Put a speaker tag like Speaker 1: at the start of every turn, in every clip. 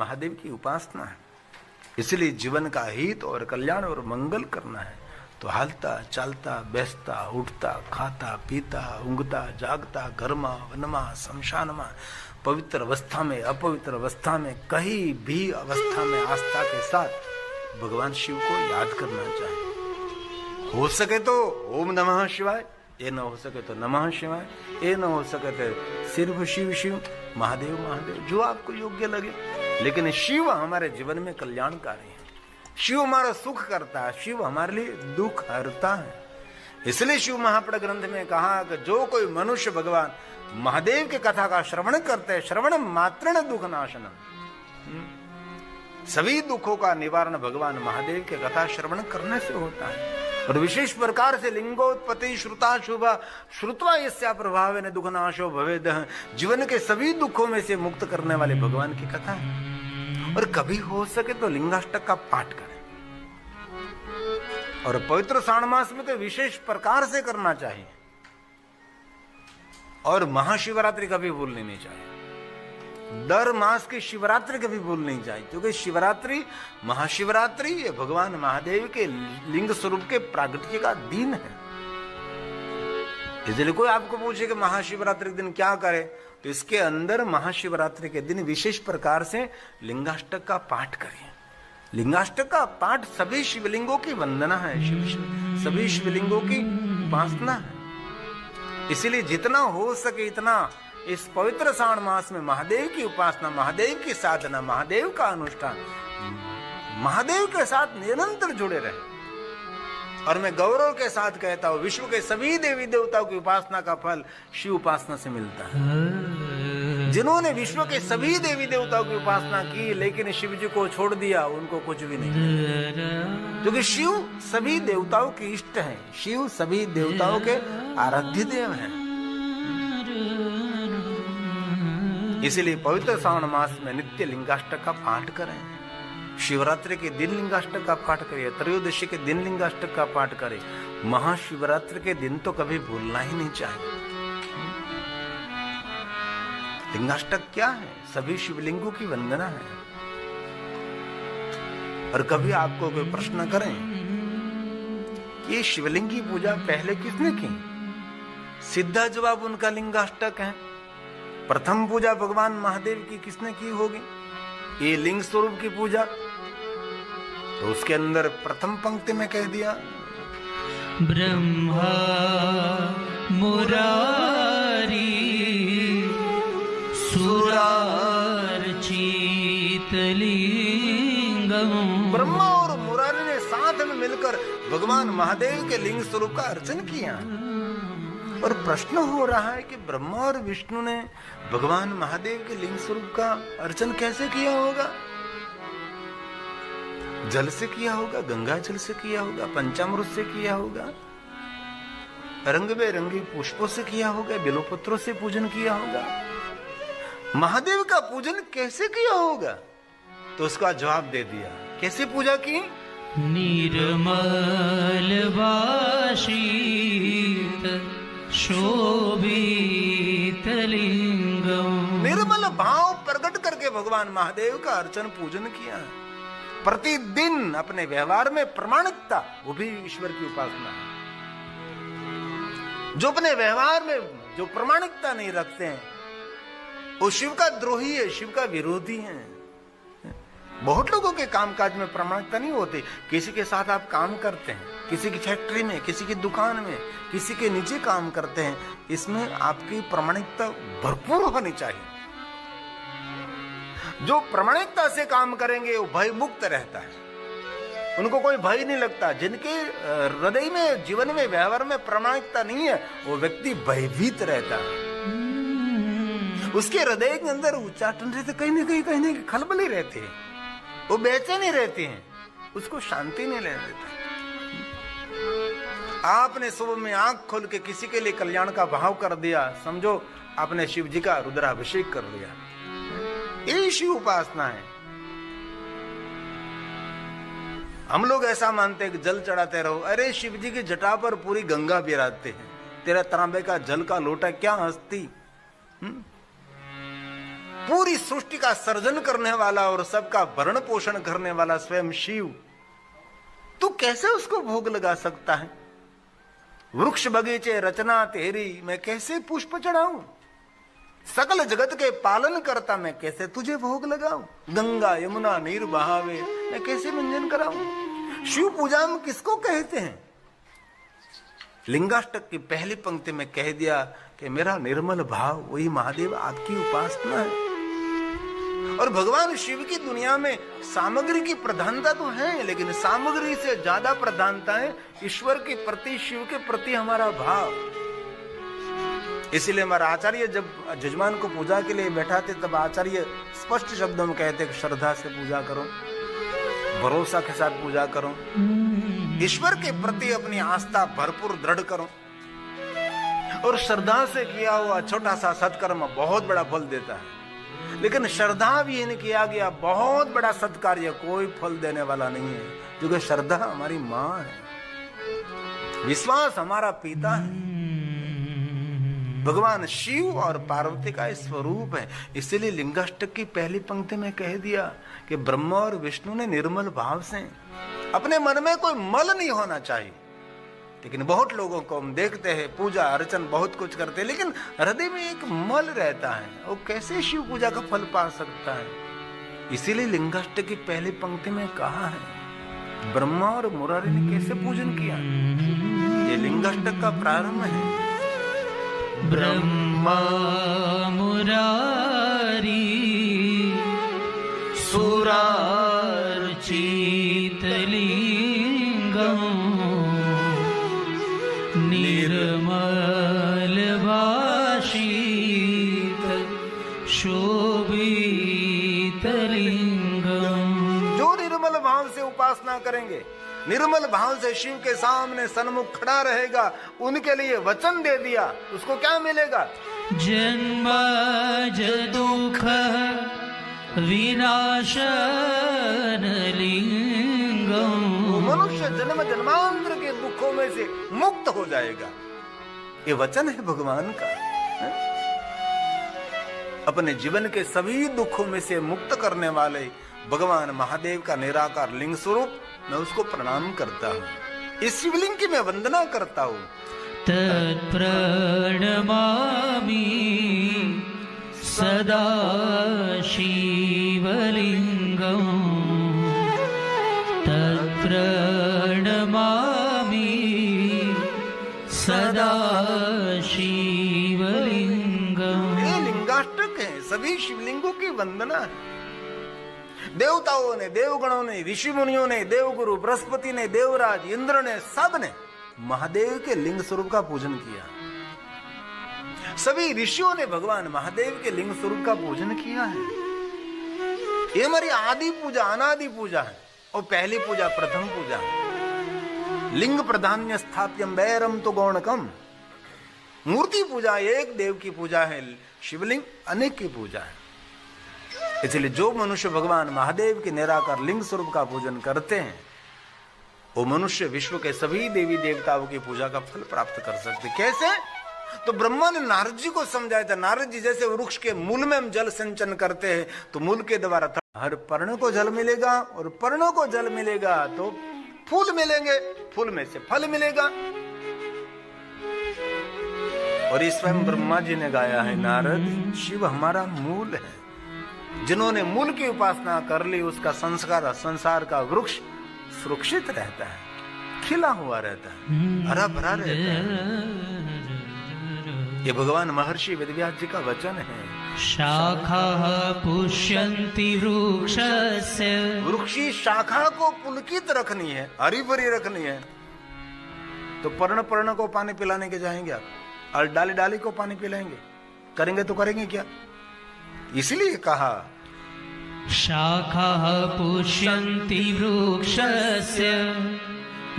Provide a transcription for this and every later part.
Speaker 1: महादेव की उपासना है। इसलिए जीवन का हित और कल्याण और मंगल करना है तो हालता चालता बैसता उठता खाता पीता ऊँघता जागता घरमा वनमा शमशानमा पवित्र अवस्था में अपवित्र अवस्था में कहीं भी अवस्था में आस्था के साथ भगवान शिव को याद करना चाहिए। हो सके तो ओम नमः शिवाय, ये न हो सके तो नमः शिवाय, ये न हो सके तो सिर्फ शिव शिव, महादेव महादेव, जो आपको योग्य लगे। लेकिन शिव हमारे जीवन में कल्याणकारी है, शिव हमारा सुख करता है, शिव हमारे लिए दुख हरता है। इसलिए शिव महापड़ ग्रंथ में कहा कि जो कोई मनुष्य भगवान महादेव के कथा का श्रवण करते हैं, श्रवण मात्रेण दुख नाशनम, सभी दुखों का निवारण भगवान महादेव के कथा श्रवण करने से होता है। और विशेष प्रकार से लिंगोत्पत्ति श्रुता शुभा श्रुत्वा यस्या प्रभावेन दुख नाशो भवेद, जीवन के सभी दुखों में से मुक्त करने वाले भगवान की कथा है। और कभी हो सके तो लिंगाष्टक का पाठ करें, और पवित्र श्रावण मास में तो विशेष प्रकार से करना चाहिए। और महाशिवरात्रि कभी भूलनी नहीं चाहिए, दर मास की शिवरात्रि कभी भूल नहीं चाहिए, क्योंकि शिवरात्रि महाशिवरात्रि ये भगवान महादेव के लिंग स्वरूप के प्रागट्य का दिन है। इसलिए कोई आपको पूछे कि महाशिवरात्रि के दिन क्या करे, तो इसके अंदर महाशिवरात्रि के दिन विशेष प्रकार से लिंगाष्टक का पाठ करिए। लिंगाष्टक का पाठ सभी शिवलिंगों की वंदना है, सभी शिवलिंगों की उपासना है। इसलिए जितना हो सके इतना इस पवित्र श्रावण मास में महादेव की उपासना, महादेव की साधना, महादेव का अनुष्ठान, महादेव के साथ निरंतर जुड़े रहे। और मैं गौरव के साथ कहता हूं, विश्व के सभी देवी देवताओं की उपासना का फल शिव उपासना से मिलता है। जिन्होंने विश्व के सभी देवी देवताओं की उपासना की लेकिन शिव जी को छोड़ दिया, उनको कुछ भी नहीं, क्योंकि शिव सभी देवताओं के इष्ट हैं, शिव सभी देवताओं के आराध्य देव हैं। इसलिए पवित्र श्रावण मास में नित्य लिंगाष्टक का पाठ करें, शिवरात्रि के दिन लिंगाष्टक का पाठ करिए, त्रयोदशी के दिन लिंगाष्टक का पाठ करें, महाशिवरात्रि के दिन तो कभी भूलना ही नहीं चाहिए। लिंगाष्टक क्या है? सभी शिवलिंगों की वंदना है। और कभी आपको कोई प्रश्न करें कि ये शिवलिंग की पूजा पहले किसने की, सीधा जवाब उनका लिंगाष्टक है। प्रथम पूजा भगवान महादेव की किसने की होगी? ये लिंग स्वरूप की पूजा, तो उसके अंदर प्रथम पंक्ति में कह दिया
Speaker 2: ब्रह्मा मुरारी सुरार्चित लिंगम।
Speaker 1: ब्रह्मा और मुरारी ने साथ में मिलकर भगवान महादेव के लिंग स्वरूप का अर्चन किया। और प्रश्न हो रहा है कि ब्रह्मा और विष्णु ने भगवान महादेव के लिंग स्वरूप का अर्चन कैसे किया होगा? जल से किया होगा, गंगा जल से किया होगा, पंचामृत से किया होगा, रंग बेरंगी पुष्पों से किया होगा, बिल्वपत्रों से पूजन किया होगा। महादेव का पूजन कैसे किया होगा? तो उसका जवाब दे दिया। कैसे पूजा की?
Speaker 2: निर्मल वासित शोभित लिंगम।
Speaker 1: निर्मल भाव प्रकट करके भगवान महादेव का अर्चन पूजन किया। प्रतिदिन अपने व्यवहार में प्रामाणिकता, वो भी ईश्वर की उपासना है। जो अपने व्यवहार में जो प्रामाणिकता नहीं रखते हैं वो शिव का द्रोही है, शिव का विरोधी है। बहुत लोगों के कामकाज में प्रामाणिकता नहीं होती। किसी के साथ आप काम करते हैं, किसी की फैक्ट्री में, किसी की दुकान में, किसी के नीचे काम करते हैं, इसमें आपकी प्रामाणिकता भरपूर होनी चाहिए। जो प्रामाणिकता से काम करेंगे वो भय मुक्त रहता है, उनको कोई भय नहीं लगता। जिनके हृदय में, जीवन में, व्यवहार में प्रामाणिकता नहीं है, वो व्यक्ति भयभीत रहता है। उसके हृदय के अंदर उच्चाटन रहते, कहीं ना कहीं खलबली रहती है, वो बेचैनी रहती हैं, उसको शांति नहीं ले देता। आपने सुबह में आंख खोल के किसी के लिए कल्याण का भाव कर दिया, समझो आपने शिव जी का रुद्राभिषेक कर लिया। ये शिव उपासना है। हम लोग ऐसा मानते हैं कि जल चढ़ाते रहो, अरे शिव जी की जटा पर पूरी गंगा बिराजते हैं, तेरा तांबे का जल का लोटा क्या हस्ती। पूरी सृष्टि का सर्जन करने वाला और सबका भरण पोषण करने वाला स्वयं शिव, तू कैसे उसको भोग लगा सकता है? वृक्ष बगीचे रचना तेरी, मैं कैसे पुष्प चढ़ाऊं? सकल जगत के पालन करता मैं कैसे तुझे भोग लगाऊं? गंगा यमुना नीर बहावे, मैं कैसे मंजन कराऊं? शिव पूजा में किसको कहते हैं? लिंगाष्टक की पहली पंक्ति में कह दिया कि मेरा निर्मल भाव वही महादेव आपकी उपासना है। और भगवान शिव की दुनिया में सामग्री की प्रधानता तो है, लेकिन सामग्री से ज्यादा प्रधानता है ईश्वर के प्रति, शिव के प्रति हमारा भाव। इसीलिए हमारा आचार्य जब जजमान को पूजा के लिए बैठाते तब आचार्य स्पष्ट शब्दों में कहते कि श्रद्धा से पूजा करो, भरोसा के साथ पूजा करो, ईश्वर के प्रति अपनी आस्था भरपूर दृढ़ करो, और श्रद्धा से किया हुआ छोटा सा सत्कर्म बहुत बड़ा फल देता है। लेकिन श्रद्धा भी इन किया गया बहुत बड़ा सत्कार्य कोई फल देने वाला नहीं है, क्योंकि श्रद्धा हमारी माँ है, विश्वास हमारा पिता है। भगवान शिव और पार्वती का स्वरूप है। इसीलिए लिंगाष्टक की पहली पंक्ति में कह दिया कि ब्रह्मा और विष्णु ने निर्मल भाव से, अपने मन में कोई मल नहीं होना चाहिए। लेकिन बहुत लोगों को हम देखते हैं पूजा अर्चन बहुत कुछ करते हैं, लेकिन हृदय में एक मल रहता है, वो कैसे शिव पूजा का फल पा सकता है? इसीलिए लिंगाष्टक की पहली पंक्ति में कहा है ब्रह्मा और मुरारी ने कैसे पूजन किया। ये लिंगाष्टक का प्रारंभ है।
Speaker 2: ब्रह्मा मुरारी सुरार्चित लिंगम निर्मल भाषित शोभित लिंगम।
Speaker 1: जो निर्मल भाव से उपासना करेंगे, निर्मल भाव से शिव के सामने सन्मुख खड़ा रहेगा, उनके लिए वचन दे दिया, उसको क्या मिलेगा?
Speaker 2: जन्म दुख विनाशन लिंगम।
Speaker 1: वो मनुष्य जन्म जन्मांतर के दुखों में से मुक्त हो जाएगा। ये वचन है भगवान का। अपने जीवन के सभी दुखों में से मुक्त करने वाले भगवान महादेव का निराकार लिंग स्वरूप, मैं उसको प्रणाम करता हूँ। इस शिवलिंग की मैं वंदना करता हूँ।
Speaker 2: तत्प्रणमामि सदा शिवलिंगम। तत्प्रणमामि सदा शिवलिंगम।
Speaker 1: ये लिंगाष्टक है, सभी शिवलिंगों की वंदना है। देवताओं ने, देवगणों ने, ऋषि मुनियों ने, देवगुरु बृहस्पति ने, देवराज इंद्र ने, सब ने महादेव के लिंग स्वरूप का पूजन किया। सभी ऋषियों ने भगवान महादेव के लिंग स्वरूप का पूजन किया है। ये हमारी आदि पूजा, अनादि पूजा है, और पहली पूजा, प्रथम पूजा। लिंग प्रधान्य स्थाप्यम वैरम तो गौणकम। मूर्ति पूजा एक देव की पूजा है, शिवलिंग अनेक की पूजा है। इसलिए जो मनुष्य भगवान महादेव के निराकार लिंग स्वरूप का पूजन करते हैं, वो मनुष्य विश्व के सभी देवी देवताओं की पूजा का फल प्राप्त कर सकते। कैसे? तो ब्रह्मा ने नारद जी को समझाया था। नारद जी, जैसे वृक्ष के मूल में हम जल सिंचन करते हैं, तो मूल के द्वारा हर पर्ण को जल मिलेगा, और पर्णों को जल मिलेगा तो फूल मिलेंगे, फूल में से फल मिलेगा। और इस स्वयं ब्रह्मा जी ने गाया है, नारद शिव हमारा मूल है। जिन्होंने मूल की उपासना कर ली, उसका संसार का वृक्ष सुरक्षित रहता है, खिला हुआ रहता है, हरा भरा रहता है। ये भगवान महर्षि वेदव्यास जी का वचन है।
Speaker 2: शाखा पुष्यन्ति वृक्षस्य।
Speaker 1: वृक्षी शाखा को पुलकित रखनी है, हरी भरी रखनी है, तो पर्ण को पानी पिलाने के जाएंगे आप, और डाली को पानी पिलाएंगे, करेंगे तो करेंगे क्या? इसलिए कहा
Speaker 2: शाखा पुष्यन्ति वृक्षस्य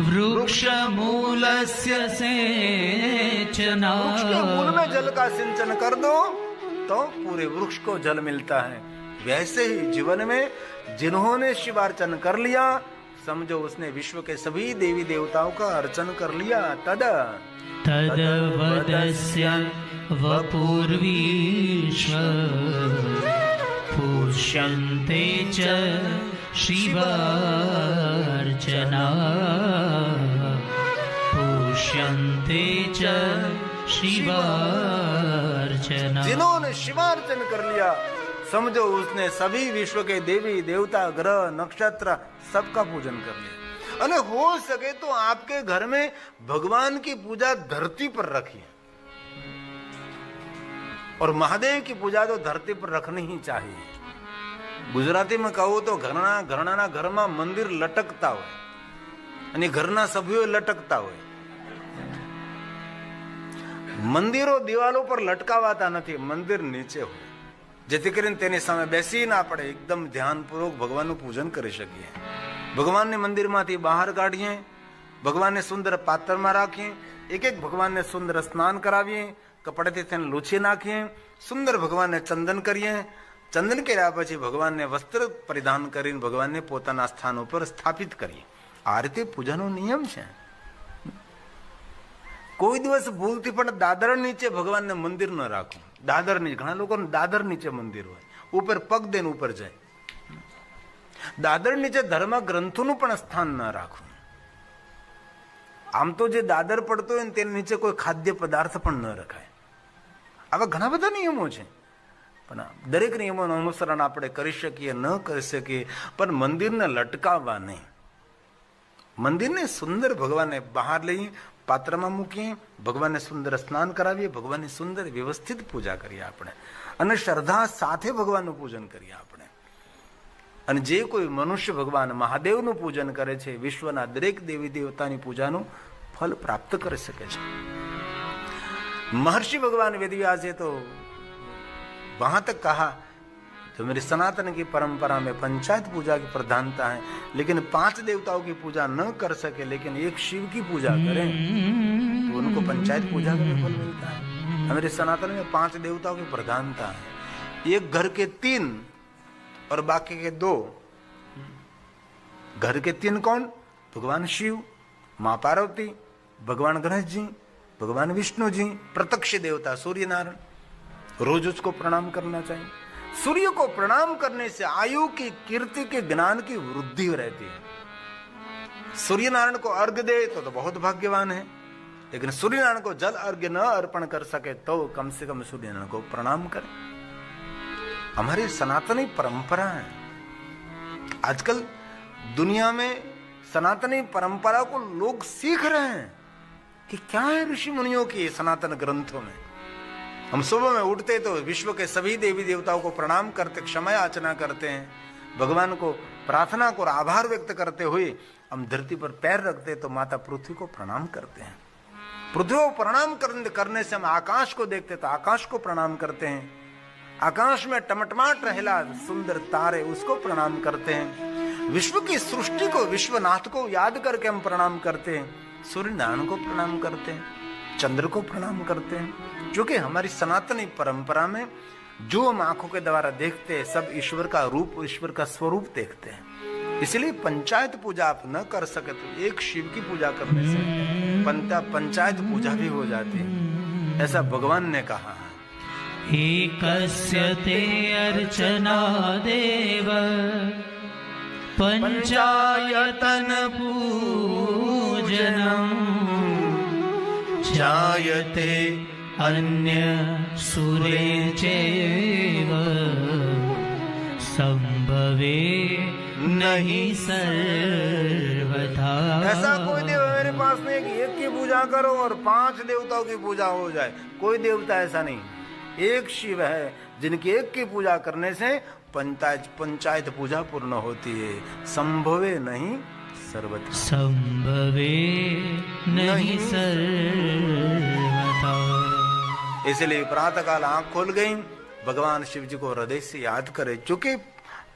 Speaker 2: वृक्षमूलस्य सेचना।
Speaker 1: वृक्ष के मूल में जल का सिंचन कर दो तो पूरे वृक्ष को जल मिलता है। वैसे ही जीवन में जिन्होंने शिवार्चन कर लिया, समझो उसने विश्व के सभी देवी देवताओं का अर्चन कर लिया। तदवदस्य
Speaker 2: वपुर्विश्व पुष्यन्ते च शिवार्चना पुष्यन्ते च शिवार्चना।
Speaker 1: जिन्होंने शिवार्चन कर लिया समझो उसने सभी विश्व के देवी देवता ग्रह नक्षत्र सबका पूजन कर लिया। अरे हो सके तो आपके घर में भगवान की पूजा धरती पर रखिए, और महादेव की पूजा तो धरती पर रखनी ही चाहिए। गुजराती में કહું તો ઘરનાના ઘરમાં મંદિર લટકતા હોય અને ઘરના સભ્યો લટકતા હોય। મંદિરો દિવાલો પર લટકાવાતા નથી, મંદિર નીચે હોય, જેથી કરીને તેની સામે બેસી ના પડે, એકદમ ધ્યાનપૂર્વક ભગવાનનું પૂજન કરી શકીએ। ભગવાનને મંદિરમાંથી બહાર કાઢીએ, ભગવાનને સુંદર પાત્રમાં રાખીએ, એક એક ભગવાનને સુંદર સ્નાન કરાવીએ, કપડેથી તેને લૂછી નાખીએ, સુંદર ભગવાનને ચંદન કરીએ। ચંદન કર્યા પછી ભગવાનને વસ્ત્ર પરિધાન કરીને ભગવાનને પોતાના સ્થાન ઉપર સ્થાપિત કરીએ। આ રીતે પૂજાનો નિયમ છે। કોઈ દિવસ ભૂલથી પણ દાદર નીચે ભગવાનને મંદિર ન રાખવું। દાદર નીચે ઘણા લોકોને દાદર નીચે મંદિર હોય, ઉપર પગ દઈને ઉપર જાય। દાદર નીચે ધર્મ ગ્રંથોનું પણ સ્થાન ન રાખવું। આમ તો જે દાદર પડતો હોય ને તેની નીચે કોઈ ખાદ્ય પદાર્થ પણ ન રખાય। આવા ઘણા બધા નિયમો છે, પણ દરેક નિયમોનું અનુસરણ આપણે કરી શકીએ ન કરી શકીએ, પણ મંદિરને લટકાવવા નહીં। મંદિરને સુંદર ભગવાનને બહાર લઈએ, પાત્રમાં મૂકીએ, ભગવાનને સુંદર સ્નાન કરાવીએ, ભગવાનની સુંદર વ્યવસ્થિત પૂજા કરીએ આપણે, અને શ્રદ્ધા સાથે ભગવાનનું પૂજન કરીએ આપણે। અને જે કોઈ મનુષ્ય ભગવાન મહાદેવનું પૂજન કરે છે, વિશ્વના દરેક દેવી દેવતાની પૂજાનું ફલ પ્રાપ્ત કરી શકે છે। महर्षि भगवान वेदव्यास तो वहां तक कहा, तो मेरी सनातन की परंपरा में पंचायत पूजा की प्रधानता है, लेकिन 5 देवताओं की पूजा न कर सके लेकिन एक शिव की पूजा करें तो उनको पंचायत पूजा का फल मिलता है। हमारे सनातन में 5 देवताओं की प्रधानता है, एक घर के 3 और बाकी के 2। घर के 3 कौन? भगवान शिव, माँ पार्वती, भगवान गणेश जी, भगवान विष्णु जी, प्रत्यक्ष देवता सूर्य नारायण। रोज उसको प्रणाम करना चाहिए। सूर्य को प्रणाम करने से आयु की, कीर्ति के, ज्ञान की वृद्धि रहती है। सूर्य नारायण को अर्घ्य दे तो बहुत भाग्यवान है, लेकिन सूर्य नारायण को जल अर्घ्य न अर्पण कर सके तो कम से कम सूर्य नारायण को प्रणाम करे। हमारी सनातनी परंपरा है। आजकल दुनिया में सनातनी परंपरा को लोग सीख रहे हैं कि क्या है ऋषि मुनियों की सनातन ग्रंथों में। हम सुबह में उठते तो विश्व के सभी देवी देवताओं को प्रणाम करते, क्षमा याचना करते हैं, भगवान को प्रार्थना को आभार व्यक्त करते हुए हम धरती पर पैर रखते तो माता पृथ्वी को प्रणाम करते हैं। पृथ्वी को प्रणाम करने से हम आकाश को देखते तो आकाश को प्रणाम करते हैं। आकाश में टमटमाट रहेला सुंदर तारे, उसको प्रणाम करते हैं। विश्व की सृष्टि को, विश्वनाथ को याद करके हम प्रणाम करते हैं। सूर्य नारायण को प्रणाम करते हैं, चंद्र को प्रणाम करते हैं, जो कि हमारी सनातनी परंपरा में जो हम आंखों के द्वारा देखते हैं सब ईश्वर का रूप, ईश्वर का स्वरूप देखते हैं। इसलिए पंचायत पूजा आप न कर सके तो एक शिव की पूजा करने से पंचायत पूजा भी हो जाती है, ऐसा भगवान ने कहा है।
Speaker 2: एकस्य ते अर्चना देव पंचायतन पूजनम् जायते अन्य सुरे चैव संभवे नहीं सर्वथा।
Speaker 1: ऐसा कोई देव मेरे पास नहीं कि एक की पूजा करो और 5 देवताओं की पूजा हो जाए, कोई देवता ऐसा नहीं। एक शिव है जिनकी एक की पूजा करने से पंचायत पूजा पूर्ण होती है। संभवे नहीं सर्वथा,
Speaker 2: संभवे नहीं सर्वथा।
Speaker 1: इसलिए प्रातःकाल आंख खोल गई, भगवान शिव जी को हृदय से याद करे, क्योंकि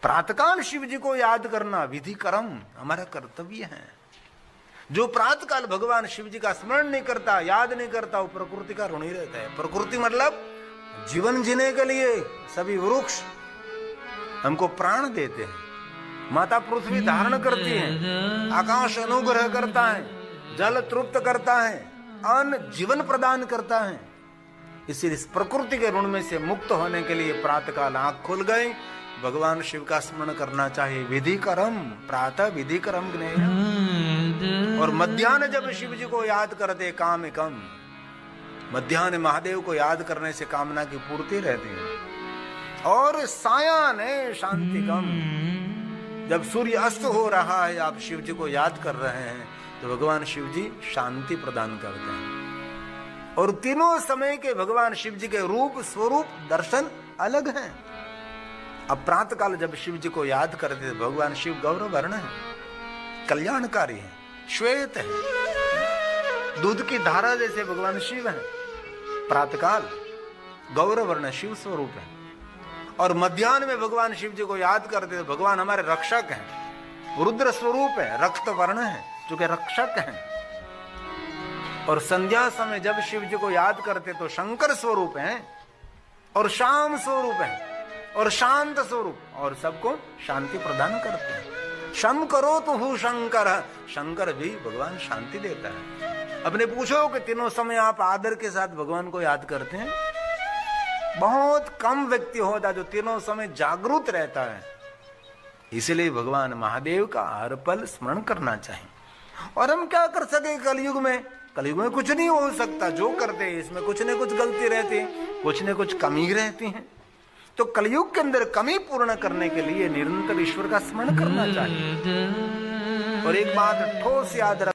Speaker 1: प्रातःकाल शिव जी को याद करना विधि कर्म हमारा कर्तव्य है। जो प्रातःकाल भगवान शिव जी का स्मरण नहीं करता, याद नहीं करता, वो प्रकृति का ऋणी रहता है। प्रकृति मतलब जीवन जीने के लिए सभी वृक्ष हमको प्राण देते हैं, माता पृथ्वी धारण करती है, आकाश अनुग्रह करता है, जल तृप्त करता है, अन्न जीवन प्रदान करता है। इसीलिए इस प्रकृति के ऋण में से मुक्त होने के लिए प्रातःकाल आंख खुल गई, भगवान शिव का स्मरण करना चाहिए। विधि करम प्रातः विधि करम ज्ञेय। और मध्याह्न जब शिव जी को याद करते काम कम, मध्याह्न महादेव को याद करने से कामना की पूर्ति रहती है। और सायान है शांति कम, जब सूर्य अस्त हो रहा है आप शिव जी को याद कर रहे हैं तो भगवान शिव जी शांति प्रदान करते हैं। और तीनों समय के भगवान शिव जी के रूप स्वरूप दर्शन अलग हैं। अब प्रातः काल जब शिव जी को याद करते थे, भगवान शिव गौरव वर्ण है, कल्याणकारी है, श्वेत है, दूध की धारा जैसे भगवान शिव है। प्रातःकाल गौरव वर्ण शिव स्वरूप है। और मध्याह्न में भगवान शिव जी को याद करते थे, भगवान हमारे रक्षक हैं, रुद्र स्वरूप है, रक्त वर्ण है, जो कि रक्षक हैं। और संध्या समय जब शिव जी को याद करते तो शंकर स्वरूप हैं और श्याम स्वरूप हैं और शांत स्वरूप, और सबको शांति प्रदान करते हैं। शम करो तो हूँ शंकर, शंकर भी भगवान शांति देता है। अपने पूछो कि तीनों समय आप आदर के साथ भगवान को याद करते हैं? बहुत कम व्यक्ति होता जो तीनों समय जागरूक रहता है। इसलिए भगवान महादेव का हर पल स्मरण करना चाहिए। और हम क्या कर सके कलयुग में? कलयुग में कुछ नहीं हो सकता। जो करते हैं इसमें कुछ न कुछ गलती रहती है, कुछ न कुछ कमी रहती है। तो कलयुग के अंदर कमी पूर्ण करने के लिए निरंतर ईश्वर का स्मरण करना चाहिए। और एक बात ठोस याद रख